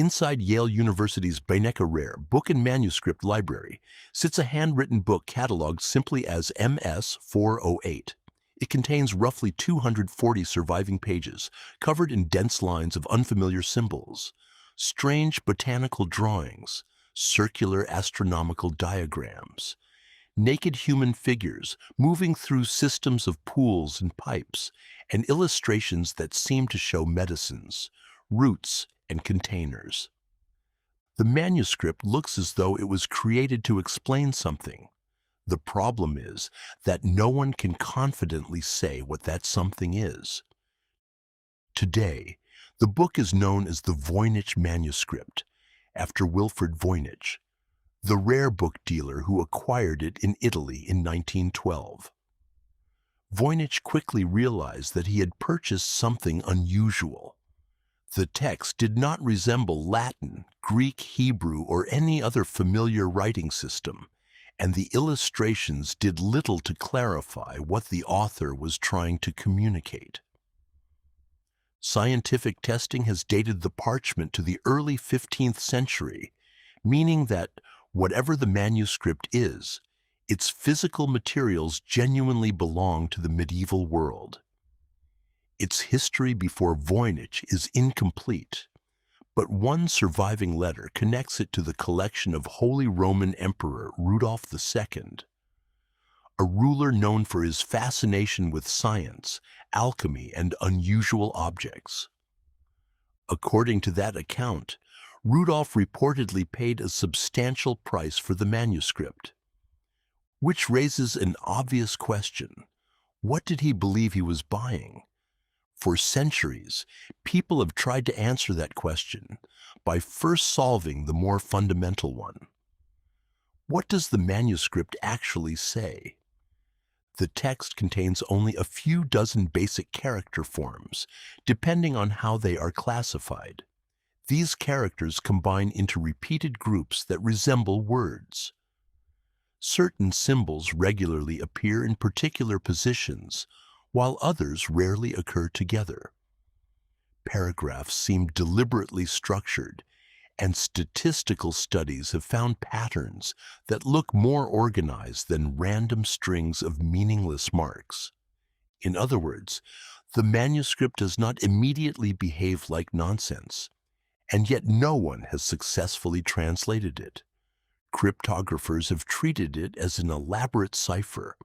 Inside Yale University's Voynich Rare Book and Manuscript Library sits a handwritten book cataloged simply as MS-408. It contains roughly 240 surviving pages, covered in dense lines of unfamiliar symbols, strange botanical drawings, circular astronomical diagrams, naked human figures moving through systems of pools and pipes, and illustrations that seem to show medicines, roots, and containers. The manuscript looks as though it was created to explain something. The problem is that no one can confidently say what that something is. Today, the book is known as the Voynich Manuscript, after Wilfred Voynich, the rare book dealer who acquired it in Italy in 1912. Voynich quickly realized that he had purchased something unusual. The text did not resemble Latin, Greek, Hebrew, or any other familiar writing system, and the illustrations did little to clarify what the author was trying to communicate. Scientific testing has dated the parchment to the early 15th century, meaning that whatever the manuscript is, its physical materials genuinely belong to the medieval world. Its history before Voynich is incomplete, but one surviving letter connects it to the collection of Holy Roman Emperor Rudolph II, a ruler known for his fascination with science, alchemy, and unusual objects. According to that account, Rudolph reportedly paid a substantial price for the manuscript, which raises an obvious question. What did he believe he was buying? For centuries, people have tried to answer that question by first solving the more fundamental one. What does the manuscript actually say? The text contains only a few dozen basic character forms, depending on how they are classified. These characters combine into repeated groups that resemble words. Certain symbols regularly appear in particular positions, while others rarely occur together. Paragraphs seem deliberately structured, and statistical studies have found patterns that look more organized than random strings of meaningless marks. In other words, the manuscript does not immediately behave like nonsense, and yet no one has successfully translated it. Cryptographers have treated it as an elaborate cipher.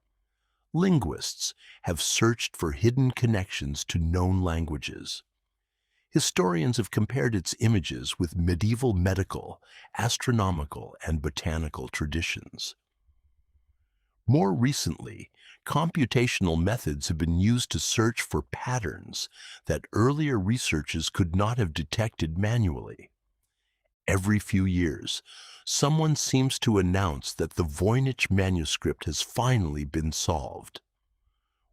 Linguists have searched for hidden connections to known languages. Historians have compared its images with medieval medical, astronomical, and botanical traditions. More recently, computational methods have been used to search for patterns that earlier researchers could not have detected manually. Every few years, someone seems to announce that the Voynich manuscript has finally been solved.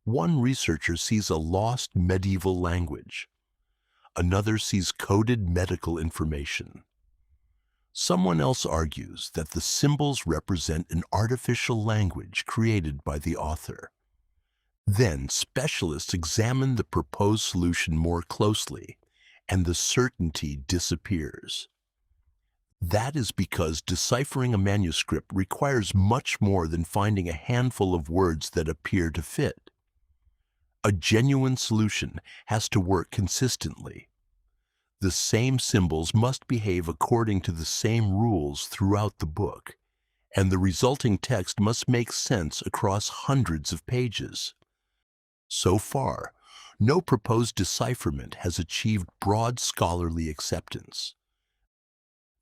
One researcher sees a lost medieval language. Another sees coded medical information. Someone else argues that the symbols represent an artificial language created by the author. Then specialists examine the proposed solution more closely, and the certainty disappears. That is because deciphering a manuscript requires much more than finding a handful of words that appear to fit. A genuine solution has to work consistently. The same symbols must behave according to the same rules throughout the book, and the resulting text must make sense across hundreds of pages. So far, no proposed decipherment has achieved broad scholarly acceptance.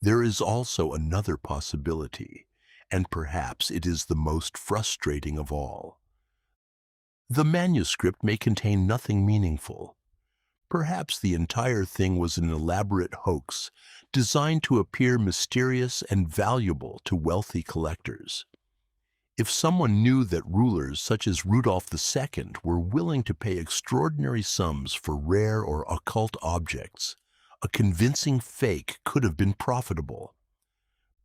There is also another possibility, and perhaps it is the most frustrating of all. The manuscript may contain nothing meaningful. Perhaps the entire thing was an elaborate hoax designed to appear mysterious and valuable to wealthy collectors. If someone knew that rulers such as Rudolph II were willing to pay extraordinary sums for rare or occult objects, a convincing fake could have been profitable.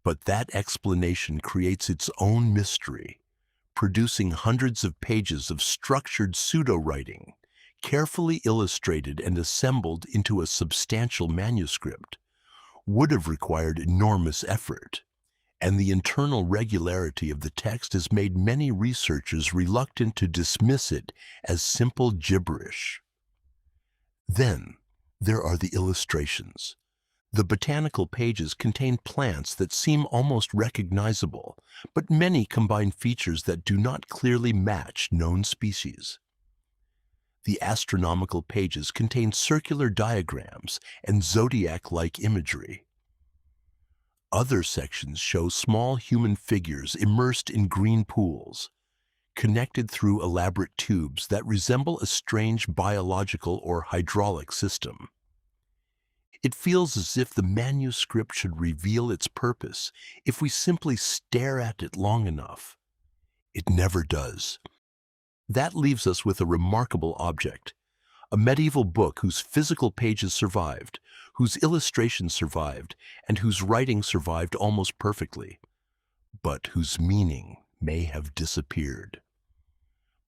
But that explanation creates its own mystery, producing hundreds of pages of structured pseudo-writing, carefully illustrated and assembled into a substantial manuscript. would have required enormous effort, and the internal regularity of the text has made many researchers reluctant to dismiss it as simple gibberish. Then, there are the illustrations. The botanical pages contain plants that seem almost recognizable, but many combine features that do not clearly match known species. The astronomical pages contain circular diagrams and zodiac-like imagery. Other sections show small human figures immersed in green pools, connected through elaborate tubes that resemble a strange biological or hydraulic system. It feels as if the manuscript should reveal its purpose if we simply stare at it long enough. It never does. That leaves us with a remarkable object, a medieval book whose physical pages survived, whose illustrations survived, and whose writing survived almost perfectly, but whose meaning may have disappeared.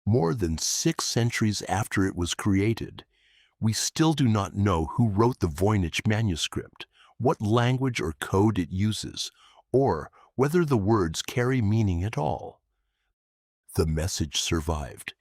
More than 6 centuries after it was created, we still do not know who wrote the Voynich Manuscript, what language or code it uses, or whether the words carry meaning at all. The message survived,